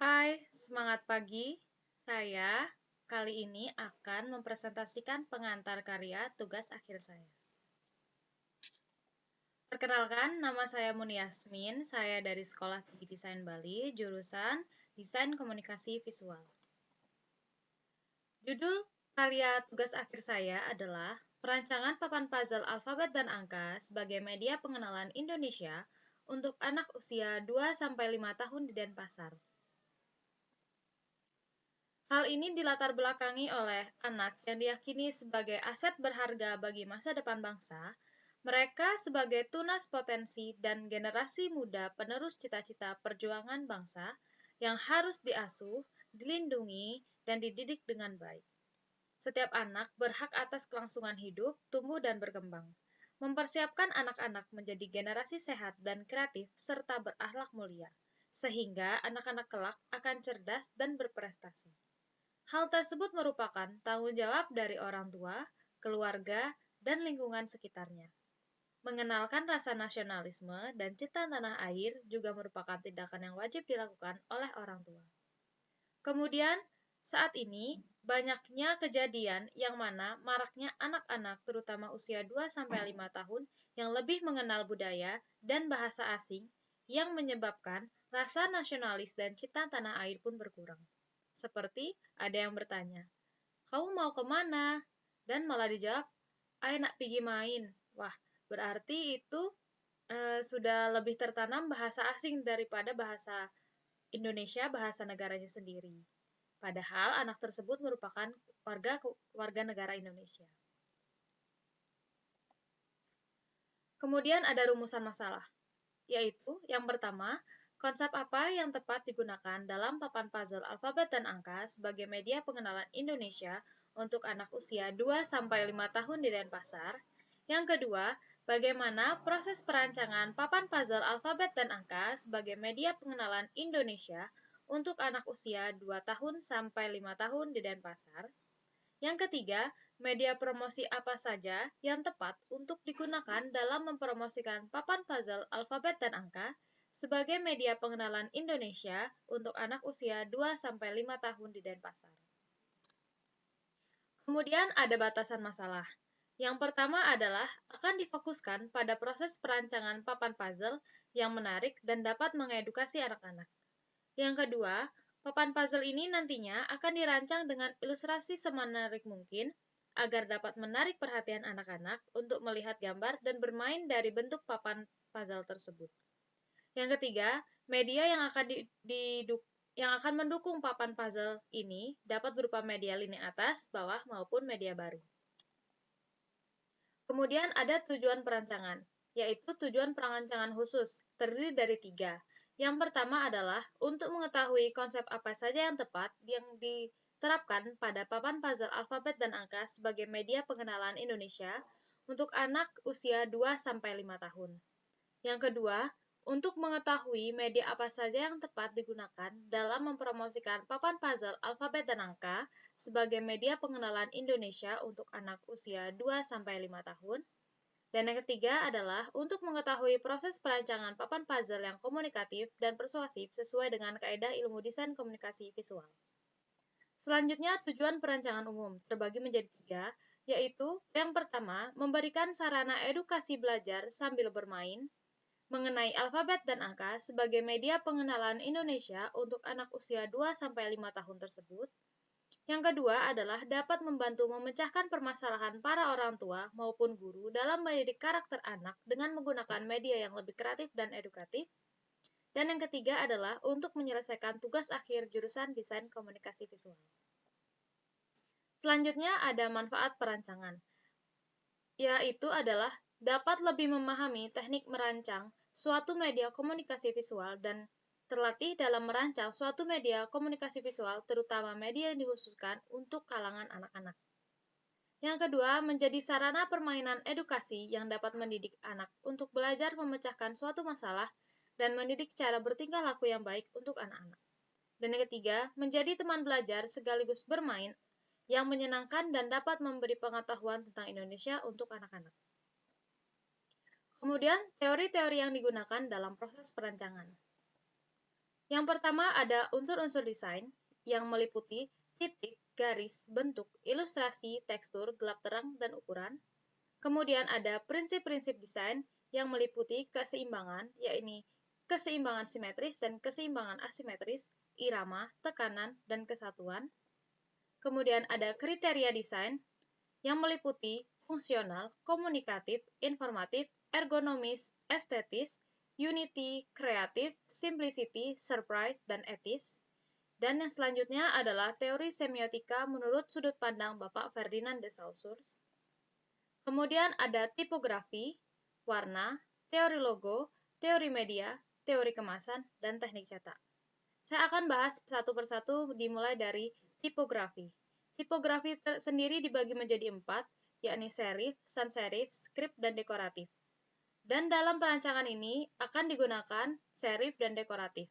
Hai, semangat pagi. Saya kali ini akan mempresentasikan pengantar karya tugas akhir saya. Perkenalkan, nama saya Muni Yasmin. Saya dari Sekolah Tinggi Desain Bali, jurusan Desain Komunikasi Visual. Judul karya tugas akhir saya adalah Perancangan Papan Puzzle Alfabet dan Angka sebagai Media Pengenalan Indonesia untuk anak usia 2-5 tahun di Denpasar. Hal ini dilatar belakangi oleh anak yang diyakini sebagai aset berharga bagi masa depan bangsa, mereka sebagai tunas potensi dan generasi muda penerus cita-cita perjuangan bangsa yang harus diasuh, dilindungi, dan dididik dengan baik. Setiap anak berhak atas kelangsungan hidup, tumbuh, dan berkembang. Mempersiapkan anak-anak menjadi generasi sehat dan kreatif serta berakhlak mulia, sehingga anak-anak kelak akan cerdas dan berprestasi. Hal tersebut merupakan tanggung jawab dari orang tua, keluarga, dan lingkungan sekitarnya. Mengenalkan rasa nasionalisme dan cinta tanah air juga merupakan tindakan yang wajib dilakukan oleh orang tua. Kemudian, saat ini, banyaknya kejadian yang mana maraknya anak-anak terutama usia 2-5 tahun yang lebih mengenal budaya dan bahasa asing yang menyebabkan rasa nasionalis dan cinta tanah air pun berkurang. Seperti ada yang bertanya, "Kamu mau kemana?" Dan malah dijawab, "Ayo nak pergi main." Wah, berarti itu sudah lebih tertanam bahasa asing daripada bahasa Indonesia, bahasa negaranya sendiri. Padahal anak tersebut merupakan warga negara Indonesia. Kemudian ada rumusan masalah, yaitu yang pertama, konsep apa yang tepat digunakan dalam papan puzzle alfabet dan angka sebagai media pengenalan Indonesia untuk anak usia 2-5 tahun di Denpasar. Yang kedua, bagaimana proses perancangan papan puzzle alfabet dan angka sebagai media pengenalan Indonesia untuk anak usia 2 tahun sampai 5 tahun di Denpasar. Yang ketiga, media promosi apa saja yang tepat untuk digunakan dalam mempromosikan papan puzzle alfabet dan angka sebagai media pengenalan Indonesia untuk anak usia 2-5 tahun di Denpasar. Kemudian ada batasan masalah. Yang pertama adalah akan difokuskan pada proses perancangan papan puzzle yang menarik dan dapat mengedukasi anak-anak. Yang kedua, papan puzzle ini nantinya akan dirancang dengan ilustrasi semenarik mungkin agar dapat menarik perhatian anak-anak untuk melihat gambar dan bermain dari bentuk papan puzzle tersebut. Yang ketiga, media yang akan mendukung papan puzzle ini dapat berupa media lini atas, bawah, maupun media baru. Kemudian ada tujuan perancangan, yaitu tujuan perancangan khusus, terdiri dari 3. Yang pertama adalah untuk mengetahui konsep apa saja yang tepat yang diterapkan pada papan puzzle alfabet dan angka sebagai media pengenalan Indonesia untuk anak usia 2-5 tahun. Yang kedua, untuk mengetahui media apa saja yang tepat digunakan dalam mempromosikan papan puzzle alfabet dan angka sebagai media pengenalan Indonesia untuk anak usia 2-5 tahun. Dan yang ketiga adalah untuk mengetahui proses perancangan papan puzzle yang komunikatif dan persuasif sesuai dengan kaidah ilmu desain komunikasi visual. Selanjutnya, tujuan perancangan umum terbagi menjadi 3, yaitu yang pertama, memberikan sarana edukasi belajar sambil bermain, mengenai alfabet dan angka sebagai media pengenalan Indonesia untuk anak usia 2-5 tahun tersebut. Yang kedua adalah dapat membantu memecahkan permasalahan para orang tua maupun guru dalam mendidik karakter anak dengan menggunakan media yang lebih kreatif dan edukatif. Dan yang ketiga adalah untuk menyelesaikan tugas akhir jurusan Desain Komunikasi Visual. Selanjutnya ada manfaat perancangan, yaitu adalah dapat lebih memahami teknik merancang suatu media komunikasi visual dan terlatih dalam merancang suatu media komunikasi visual, terutama media yang dikhususkan untuk kalangan anak-anak. Yang kedua, menjadi sarana permainan edukasi yang dapat mendidik anak untuk belajar memecahkan suatu masalah dan mendidik cara bertingkah laku yang baik untuk anak-anak. Dan yang ketiga, menjadi teman belajar sekaligus bermain yang menyenangkan dan dapat memberi pengetahuan tentang Indonesia untuk anak-anak. Kemudian, teori-teori yang digunakan dalam proses perancangan. Yang pertama ada unsur-unsur desain yang meliputi titik, garis, bentuk, ilustrasi, tekstur, gelap terang, dan ukuran. Kemudian ada prinsip-prinsip desain yang meliputi keseimbangan, yaitu keseimbangan simetris dan keseimbangan asimetris, irama, tekanan, dan kesatuan. Kemudian ada kriteria desain yang meliputi fungsional, komunikatif, informatif, ergonomis, estetis, unity, kreatif, simplicity, surprise, dan etis. Dan yang selanjutnya adalah teori semiotika menurut sudut pandang Bapak Ferdinand de Saussure. Kemudian ada tipografi, warna, teori logo, teori media, teori kemasan, dan teknik cetak. Saya akan bahas satu persatu dimulai dari tipografi. Tipografi sendiri dibagi menjadi 4, yakni serif, sans serif, script, dan dekoratif. Dan dalam perancangan ini akan digunakan serif dan dekoratif.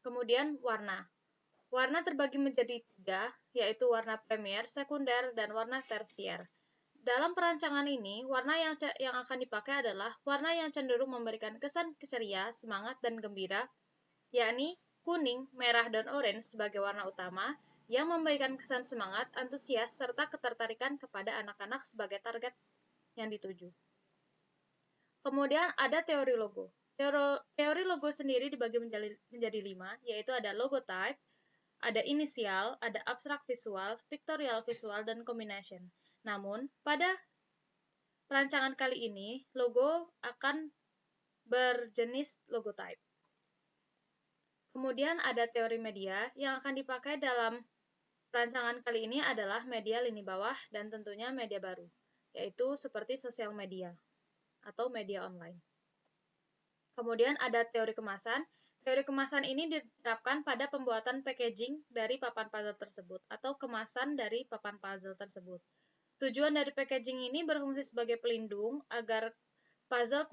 Kemudian warna. Warna terbagi menjadi 3, yaitu warna primer, sekunder, dan warna tersier. Dalam perancangan ini, warna yang akan dipakai adalah warna yang cenderung memberikan kesan ceria, semangat, dan gembira, yakni kuning, merah, dan oranye sebagai warna utama yang memberikan kesan semangat, antusias, serta ketertarikan kepada anak-anak sebagai target yang dituju. Kemudian ada teori logo. Teori logo sendiri dibagi menjadi 5, yaitu ada logotype, ada inisial, ada abstrak visual, pictorial visual, dan combination. Namun, pada perancangan kali ini, logo akan berjenis logotype. Kemudian ada teori media yang akan dipakai dalam perancangan kali ini adalah media lini bawah dan tentunya media baru, yaitu seperti sosial media atau media online. Kemudian ada teori kemasan. Teori kemasan ini diterapkan pada pembuatan packaging dari papan puzzle tersebut atau kemasan dari papan puzzle tersebut. Tujuan dari packaging ini berfungsi sebagai pelindung agar puzzle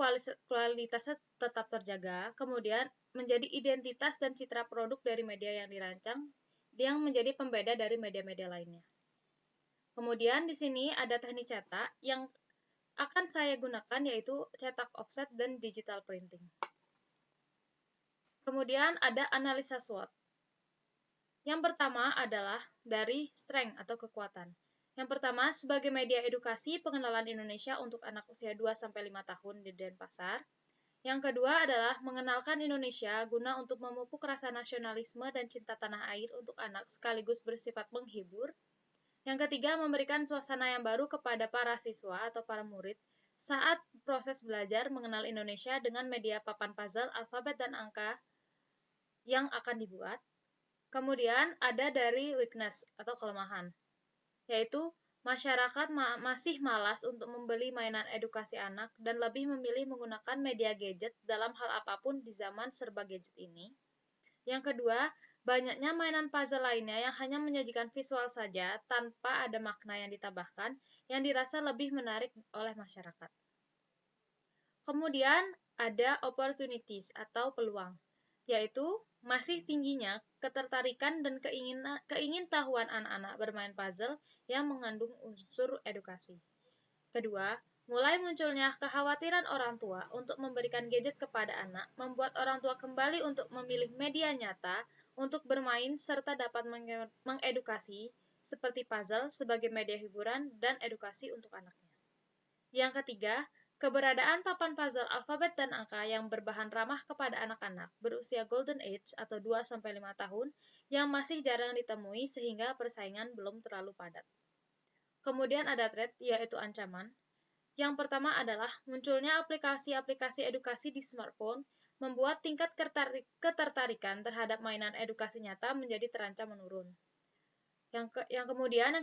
kualitasnya tetap terjaga, kemudian menjadi identitas dan citra produk dari media yang dirancang yang menjadi pembeda dari media-media lainnya. Kemudian di sini ada teknik cetak yang akan saya gunakan yaitu cetak offset dan digital printing. Kemudian ada analisa SWOT. Yang pertama adalah dari strength atau kekuatan. Yang pertama, sebagai media edukasi pengenalan Indonesia untuk anak usia 2-5 tahun di Denpasar. Yang kedua adalah mengenalkan Indonesia guna untuk memupuk rasa nasionalisme dan cinta tanah air untuk anak sekaligus bersifat menghibur. Yang ketiga, memberikan suasana yang baru kepada para siswa atau para murid saat proses belajar mengenal Indonesia dengan media papan puzzle, alfabet, dan angka yang akan dibuat. Kemudian ada dari weakness atau kelemahan, yaitu masyarakat masih malas untuk membeli mainan edukasi anak dan lebih memilih menggunakan media gadget dalam hal apapun di zaman serba gadget ini. Yang kedua, banyaknya mainan puzzle lainnya yang hanya menyajikan visual saja tanpa ada makna yang ditambahkan yang dirasa lebih menarik oleh masyarakat. Kemudian ada opportunities atau peluang, yaitu masih tingginya ketertarikan dan keingintahuan anak-anak bermain puzzle yang mengandung unsur edukasi. Kedua, mulai munculnya kekhawatiran orang tua untuk memberikan gadget kepada anak, membuat orang tua kembali untuk memilih media nyata untuk bermain serta dapat mengedukasi seperti puzzle sebagai media hiburan dan edukasi untuk anaknya. Yang ketiga, keberadaan papan puzzle alfabet dan angka yang berbahan ramah kepada anak-anak berusia golden age atau 2-5 tahun yang masih jarang ditemui sehingga persaingan belum terlalu padat. Kemudian ada threat, yaitu ancaman. Yang pertama adalah munculnya aplikasi-aplikasi edukasi di smartphone membuat tingkat ketertarikan terhadap mainan edukasi nyata menjadi terancam menurun. Yang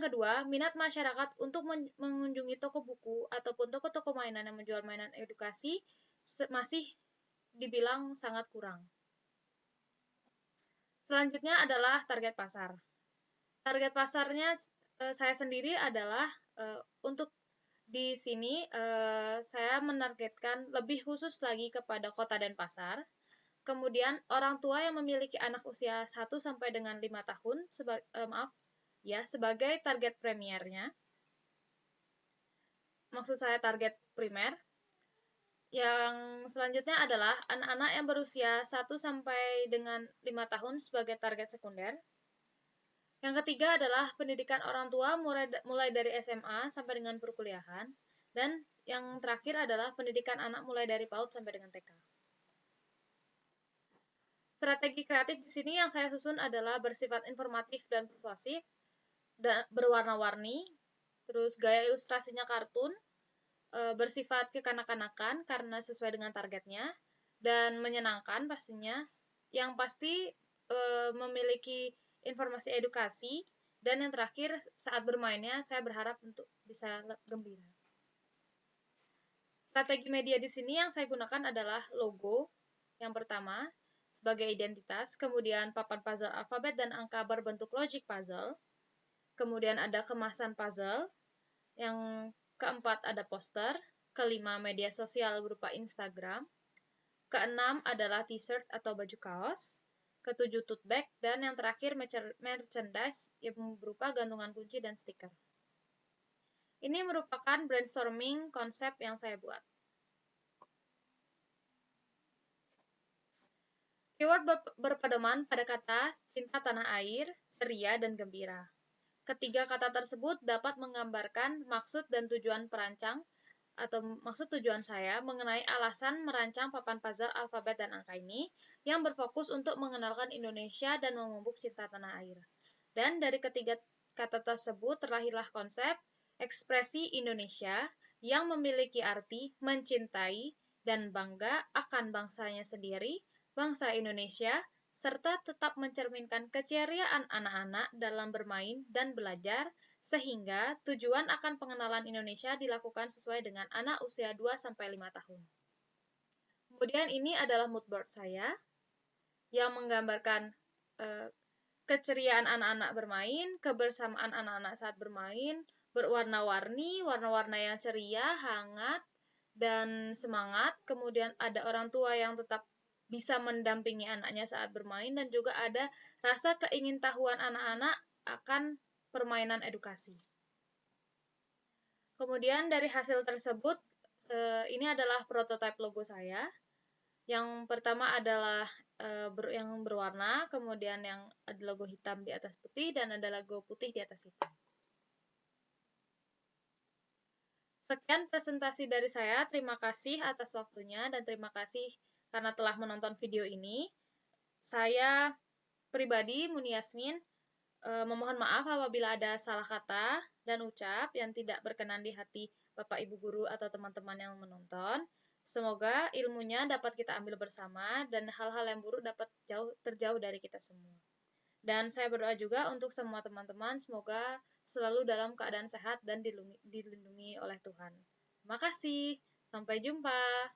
kedua, minat masyarakat untuk mengunjungi toko buku ataupun toko-toko mainan yang menjual mainan edukasi masih dibilang sangat kurang. Selanjutnya adalah target pasar. Target pasarnya saya sendiri adalah untuk di sini saya menargetkan lebih khusus lagi kepada Kota Denpasar. Kemudian orang tua yang memiliki anak usia 1 sampai dengan 5 tahun sebagai target premiernya. Maksud saya target primer. Yang selanjutnya adalah anak-anak yang berusia 1 sampai dengan 5 tahun sebagai target sekunder. Yang ketiga adalah pendidikan orang tua mulai dari SMA sampai dengan perkuliahan. Dan yang terakhir adalah pendidikan anak mulai dari PAUD sampai dengan TK. Strategi kreatif di sini yang saya susun adalah bersifat informatif dan persuasif, dan berwarna-warni, terus gaya ilustrasinya kartun, bersifat kekanak-kanakan karena sesuai dengan targetnya, dan menyenangkan pastinya, yang pasti memiliki informasi edukasi, dan yang terakhir saat bermainnya saya berharap untuk bisa gembira. Strategi media di sini yang saya gunakan adalah logo yang pertama sebagai identitas, kemudian papan puzzle alfabet dan angka berbentuk logic puzzle, kemudian ada kemasan puzzle, yang keempat ada poster, kelima media sosial berupa Instagram, keenam adalah t-shirt atau baju kaos, ketujuh tote bag, dan yang terakhir merchandise yang berupa gantungan kunci dan stiker. Ini merupakan brainstorming konsep yang saya buat. Keyword berpedoman pada kata cinta tanah air, ceria, dan gembira. Ketiga kata tersebut dapat menggambarkan maksud dan tujuan perancang atau maksud tujuan saya mengenai alasan merancang papan puzzle alfabet dan angka ini yang berfokus untuk mengenalkan Indonesia dan memupuk cinta tanah air. Dan dari ketiga kata tersebut terlahirlah konsep ekspresi Indonesia yang memiliki arti mencintai dan bangga akan bangsanya sendiri, bangsa Indonesia, serta tetap mencerminkan keceriaan anak-anak dalam bermain dan belajar, sehingga tujuan akan pengenalan Indonesia dilakukan sesuai dengan anak usia 2-5 tahun. Kemudian ini adalah mood board saya, yang menggambarkan keceriaan anak-anak bermain, kebersamaan anak-anak saat bermain, berwarna-warni, warna-warna yang ceria, hangat, dan semangat. Kemudian ada orang tua yang tetap bisa mendampingi anaknya saat bermain, dan juga ada rasa keingintahuan anak-anak akan permainan edukasi. Kemudian dari hasil tersebut, ini adalah prototipe logo saya. Yang pertama adalah yang berwarna, kemudian yang ada logo hitam di atas putih, dan ada logo putih di atas hitam. Sekian presentasi dari saya, terima kasih atas waktunya, dan terima kasih karena telah menonton video ini. Saya pribadi, Muni Yasmin, memohon maaf apabila ada salah kata dan ucap yang tidak berkenan di hati Bapak Ibu Guru atau teman-teman yang menonton. Semoga ilmunya dapat kita ambil bersama dan hal-hal yang buruk dapat terjauh dari kita semua. Dan saya berdoa juga untuk semua teman-teman, semoga selalu dalam keadaan sehat dan dilindungi oleh Tuhan. Terima kasih, sampai jumpa.